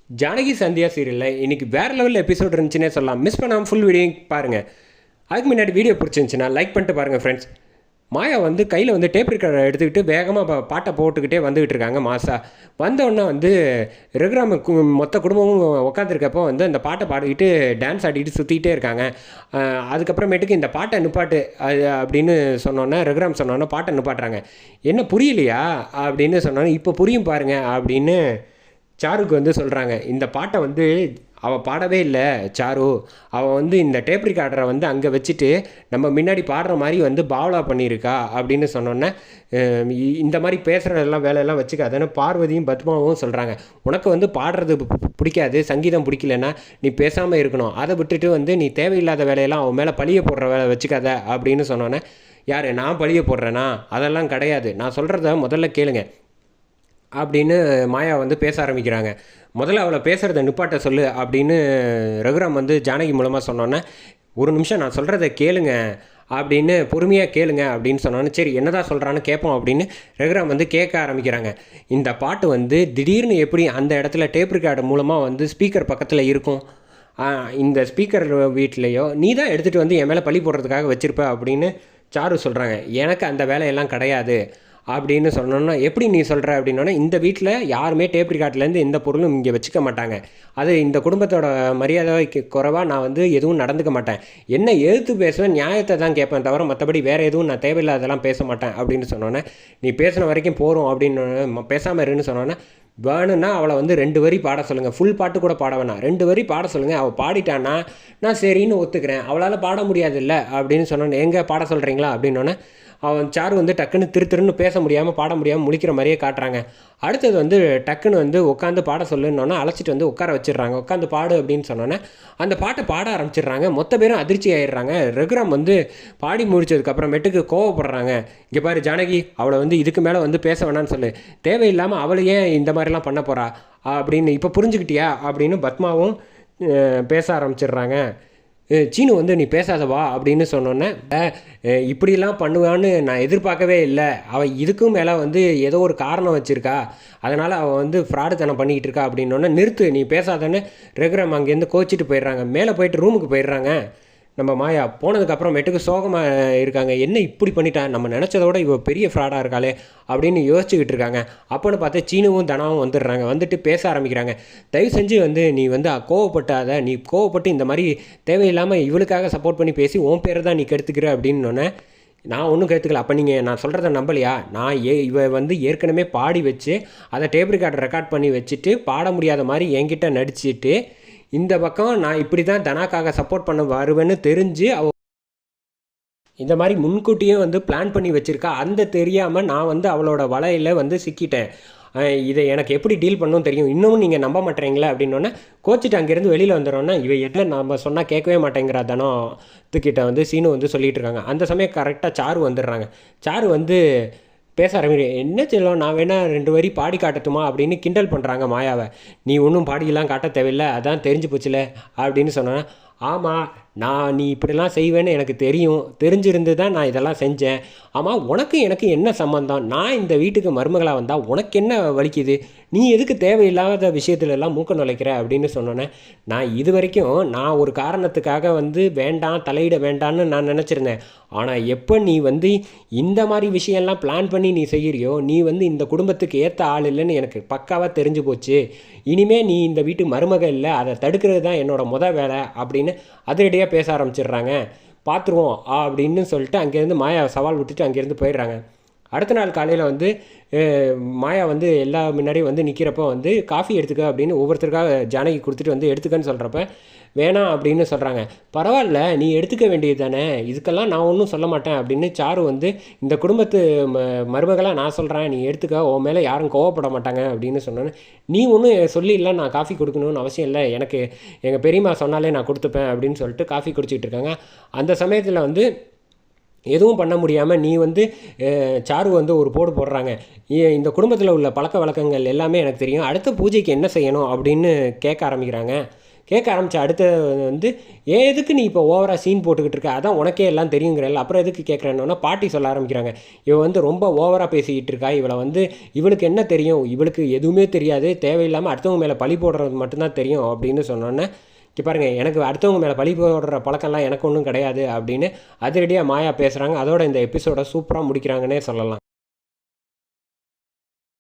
ஜானகி சந்தியா சீரியலில் இன்றைக்கி வேறு லெவலில் எபிசோட் இருந்துச்சுன்னே சொல்லலாம். மிஸ் பண்ணாமல் ஃபுல் வீடியோ பாருங்கள். அதுக்கு முன்னாடி வீடியோ பிடிச்சிருந்துச்சுன்னா லைக் பண்ணிட்டு பாருங்கள் ஃப்ரெண்ட்ஸ். மாயா வந்து கையில் வந்து டேப் ரெக்கார்டரை எடுத்துக்கிட்டு வேகமாக பாட்டை போட்டுக்கிட்டே வந்துக்கிட்டு இருக்காங்க. மாசா வந்தோடனே வந்து ரகுராம மொத்த குடும்பமும் உட்காந்துருக்கப்போ வந்து அந்த பாட்டை பாடிக்கிட்டு டான்ஸ் ஆடிக்கிட்டு சுற்றிக்கிட்டே இருக்காங்க. அதுக்கப்புறமேட்டுக்கு இந்த பாட்டை நிப்பாட்டு அது அப்படின்னு சொன்னோன்னே ரகுராம் சொன்னோன்னே பாட்டை நிப்பாட்டுறாங்க. என்ன புரியலையா அப்படின்னு சொன்னோன்னே இப்போ புரியும் பாருங்க அப்படின்னு சாருக்கு வந்து சொல்கிறாங்க. இந்த பாட்டை வந்து அவள் பாடவே இல்லை சாரு. அவள் வந்து இந்த டேப் ரெக்கார்டரை வந்து அங்கே வச்சுட்டு நம்ம முன்னாடி பாடுற மாதிரி வந்து பாவலா பண்ணியிருக்கா அப்படின்னு சொன்னோன்னே இந்த மாதிரி பேசுகிறதெல்லாம் வேலையெல்லாம் வச்சுக்காதுன்னு பார்வதியும் பத்மாவும் சொல்கிறாங்க. உனக்கு வந்து பாடுறது பிடிக்காது, சங்கீதம் பிடிக்கலன்னா நீ பேசாமல் இருக்கணும். அதை விட்டுட்டு வந்து நீ தேவையில்லாத வேலையெல்லாம் அவன் மேலே பழிய போடுற வேலை வச்சுக்காத அப்படின்னு சொன்னோன்னே, யார் நான் பழிய போடுறேன்னா? அதெல்லாம் கிடையாது, நான் சொல்கிறத முதல்ல கேளுங்க அப்படின்னு மாயா வந்து பேச ஆரம்பிக்கிறாங்க. முதல்ல அவளை பேசுகிறத நிப்பாட்ட சொல்லு அப்படின்னு ரகுராம் வந்து ஜானகி மூலமாக சொன்னோன்னே, ஒரு நிமிஷம் நான் சொல்கிறத கேளுங்க அப்படின்னு பொறுமையாக கேளுங்க அப்படின்னு சொன்னோன்னே, சரி என்னதான் சொல்கிறான்னு கேட்போம் அப்படின்னு ரகுராம் வந்து கேட்க ஆரம்பிக்கிறாங்க. இந்த பாட்டு வந்து திடீர்னு எப்படி அந்த இடத்துல டேப் ரெக்கார்டு மூலமாக வந்து ஸ்பீக்கர் பக்கத்தில் இருக்கும்? இந்த ஸ்பீக்கர் வீட்லேயோ நீ தான் எடுத்துகிட்டு வந்து என் மேலே பழி போடுறதுக்காக வச்சுருப்ப அப்படின்னு சாரு சொல்கிறாங்க. எனக்கு அந்த வேலையெல்லாம் கிடையாது அப்படின்னு சொன்னோன்னா, எப்படி நீ சொல்கிற அப்படின்னோன்னா, இந்த வீட்டில் யாருமே டேப் ரெக்கார்ட்லேருந்து எந்த பொருளும் இங்கே வச்சுக்க மாட்டாங்க. அது இந்த குடும்பத்தோட மரியாதைக்கு குறைவாக நான் வந்து எதுவும் நடந்துக்க மாட்டேன். என்ன எதிர்த்து பேசுவேன், நியாயத்தை தான் கேட்பேன் தவிர மற்றபடி வேறு எதுவும் நான் தேவையில்லாதெல்லாம் பேச மாட்டேன் அப்படின்னு சொன்னோன்னே, நீ பேசின வரைக்கும் போகிறோம் அப்படின்னு பேசாமல் இருன்னு சொன்னோன்னே, வேணும்னா அவளை வந்து 2 வரி பாட சொல்லுங்கள், ஃபுல் பாட்டு கூட பாட வேணாம், 2 வரி பாட சொல்லுங்கள். அவள் பாடிட்டான்னா நான் சரின்னு ஒத்துக்கிறேன். அவளால் பாட முடியாதுல்ல அப்படின்னு சொன்னோன்னே, எங்கே பாட சொல்கிறீங்களா அப்படின்னோன்னே, அவன் சாரு வந்து டக்குன்னு திருன்னு பேச முடியாமல் பாட முடியாமல் முழிக்கிற மாதிரியே காட்டுறாங்க. அடுத்தது வந்து டக்குன்னு வந்து உட்காந்து பாட சொல்லுன்னொன்னே அழைச்சிட்டு வந்து உட்கார வச்சிடுறாங்க. உட்காந்து பாடு அப்படின்னு சொன்னோன்னே அந்த பாட்டை பாட ஆரம்பிச்சிடுறாங்க. மொத்த பேரும் அதிர்ச்சி ஆகிடுறாங்க. ரகுராம் வந்து பாடி முடிச்சதுக்கப்புறமேட்டுக்கு கோவப்படுறாங்க. இங்கே பாரு ஜானகி, அவளை வந்து இதுக்கு மேலே வந்து பேச வேணான்னு சொல்லு, தேவையில்லாமல் அவளை ஏன் இந்த மாதிரிலாம் பண்ண போகிறா அப்படின்னு இப்போ புரிஞ்சுக்கிட்டியா அப்படின்னு பத்மாவும் பேச ஆரம்பிச்சிடுறாங்க. சீனு வந்து நீ பேசாதவா அப்படின்னு சொன்னோன்னே, இப்படிலாம் பண்ணுவான்னு நான் எதிர்பார்க்கவே இல்லை. அவள் இதுக்கும் மேலே வந்து ஏதோ ஒரு காரணம் வச்சுருக்கா, அதனால் அவள் வந்து ஃப்ராடுத்தனம் பண்ணிக்கிட்டு இருக்கா அப்படின்னோடனே, நிறுத்து நீ பேசாதன்னு ரகுராம் அங்கேருந்து கோச்சிட்டு போயிடுறாங்க. மேலே போயிட்டு ரூமுக்கு போயிடுறாங்க. நம்ம மாயா போனதுக்கப்புறமேட்டுக்கு சோகமாக இருக்காங்க. என்ன இப்படி பண்ணிட்டா, நம்ம நினச்சதோட இவ பெரிய ஃப்ராடாக இருக்காளே அப்படின்னு யோசிச்சுக்கிட்டு இருக்காங்க. அப்போன்னு பார்த்து சீனுவும் தனாவும் வந்துடுறாங்க. வந்துட்டு பேச ஆரம்பிக்கிறாங்க. தயவு செஞ்சு வந்து நீ வந்து கோவப்பட்டாத, நீ கோவப்பட்டு இந்த மாதிரி தேவையில்லாமல் இவளுக்காக சப்போர்ட் பண்ணி பேசி உன் பேரை தான் நீ கெடுத்துக்கிற அப்படின்னோடனே, நான் ஒன்றும் கற்றுக்கல. அப்போ நீங்கள் நான் சொல்கிறத நம்பலையா? நான் இவ வந்து ஏற்கனவே பாடி வச்சு அதை டேப் ரெக்கார்ட் பண்ணி வச்சுட்டு பாட முடியாத மாதிரி என்கிட்ட நடிச்சிட்டு, இந்த பக்கம் நான் இப்படி தான் தனாக்காக சப்போர்ட் பண்ண வருவேன்னு தெரிஞ்சு இந்த மாதிரி முன்கூட்டியே வந்து பிளான் பண்ணி வச்சுருக்கா. அந்த தெரியாமல் நான் வந்து அவளோட வலையில் வந்து சிக்கிட்டேன். இதை எனக்கு எப்படி டீல் பண்ணணும் தெரியும், இன்னமும் நீங்கள் நம்ப மாட்டேறீங்களே அப்படின்னோடனே கோச்சிட்டு அங்கேருந்து வெளியில் வந்துடுறோன்னா, இவ என்ன நம்ம சொன்னால் கேட்கவே மாட்டேங்கிறா தனத்துக்கிட்ட வந்து சீனு வந்து சொல்லிகிட்டு இருக்காங்க. அந்த சமயம் கரெக்டாக சாரு வந்துடுறாங்க. சாரு வந்து பேச ஆரம்பிக்கிறேன். என்ன செல்லம், நான் வேணால் 2 வரி பாடி காட்டட்டுமா அப்படின்னு கிண்டல் பண்ணுறாங்க மாயாவை. நீ ஒன்றும் பாடியெல்லாம் காட்ட தேவையில்லை, அதான் தெரிஞ்சு போச்சுல அப்படின்னு சொன்னேன். ஆமாம், நீ இப்படிலாம் செய்வேன்னு எனக்கு தெரியும், தெரிஞ்சிருந்து தான் நான் இதெல்லாம் செஞ்சேன். ஆமாம், உனக்கு எனக்கு என்ன சம்மந்தம்? நான் இந்த வீட்டுக்கு மருமகளாக வந்தால் உனக்கு என்ன வலிக்குது? நீ எதுக்கு தேவையில்லாத விஷயத்துலலாம் மூக்க நுழைக்கிற அப்படின்னு சொன்னோன்னே, இது வரைக்கும் நான் ஒரு காரணத்துக்காக வந்து வேண்டாம், தலையிட வேண்டான்னு நான் நினச்சிருந்தேன். ஆனால் எப்போ நீ வந்து இந்த மாதிரி விஷயம்லாம் பிளான் பண்ணி நீ செய்கிறியோ, நீ வந்து இந்த குடும்பத்துக்கு ஏற்ற ஆள் இல்லைன்னு எனக்கு பக்காவாக தெரிஞ்சு போச்சு. இனிமேல் நீ இந்த வீட்டு மருமக இல்லை, அதை தடுக்கிறது தான் என்னோட வேலை அப்படின்னு அதிரடியாக பேச ஆரம்பிச்சிடுறாங்க. பார்த்துருவோம் அப்படின்னு சொல்லிட்டு அங்கேருந்து மாயா சவால் விட்டுட்டு அங்கேருந்து போயிடுறாங்க. அடுத்த நாள் காலையில் வந்து மாயா வந்து எல்லா முன்னாடியும் வந்து நிற்கிறப்போ வந்து காஃபி எடுத்துக்க அப்படின்னு ஒவ்வொருத்தருக்காக ஜானகி கொடுத்துட்டு வந்து எடுத்துக்கன்னு சொல்கிறப்ப வேணாம் அப்படின்னு சொல்கிறாங்க. பரவாயில்ல, நீ எடுத்துக்க வேண்டியது தானே, இதுக்கெல்லாம் நான் ஒன்றும் சொல்ல மாட்டேன் அப்படின்னு சாரு வந்து இந்த குடும்பத்து மருமகளாக நான் சொல்கிறேன், நீ எடுத்துக்க, உன் மேலே யாரும் கோவப்பட மாட்டாங்க அப்படின்னு சொன்னோன்னே, நீ ஒன்றும் சொல்லி இல்லை நான் காஃபி கொடுக்கணும்னு அவசியம் இல்லை, எனக்கு எங்கள் பெரியம்மா சொன்னாலே நான் கொடுத்துப்பேன் அப்படின்னு சொல்லிட்டு காஃபி குடிச்சிக்கிட்டு இருக்காங்க. அந்த சமயத்தில் வந்து எதுவும் பண்ண முடியாமல் நீ வந்து சாரு வந்து ஒரு போடு போடுறாங்க. இந்த குடும்பத்தில் உள்ள பழக்க வழக்கங்கள் எல்லாமே எனக்கு தெரியும், அடுத்த பூஜைக்கு என்ன செய்யணும் அப்படின்னு கேட்க ஆரம்பிக்கிறாங்க. கேட்க ஆரம்பிச்ச அடுத்து வந்து எதுக்கு நீ இப்போ ஓவராக சீன் போட்டுக்கிட்டு இருக்க, அதான் உனக்கே எல்லாம் தெரியுங்கிறல்ல, அப்புறம் எதுக்கு கேட்குறேன்னா பாட்டி சொல்ல ஆரம்பிக்கிறாங்க, இவள் வந்து ரொம்ப ஓவராக பேசிக்கிட்டு இருக்கா, இவளை வந்து இவளுக்கு என்ன தெரியும், இவளுக்கு எதுவுமே தெரியாது, தேவையில்லாமல் அடுத்தவங்க மேலே பழி போடுறது மட்டும்தான் தெரியும் அப்படின்னு சொன்னோன்னே, இங்கே பாருங்கள் எனக்கு அடுத்தவங்க மேலே பழி போடுற பழக்கம்லாம் எனக்கு ஒன்றும் கிடையாது அப்படின்னு அதிரடியாக மாயா பேசுகிறாங்க. அதோட இந்த எபிசோடை சூப்பராக முடிக்கிறாங்கன்னே சொல்லலாம்.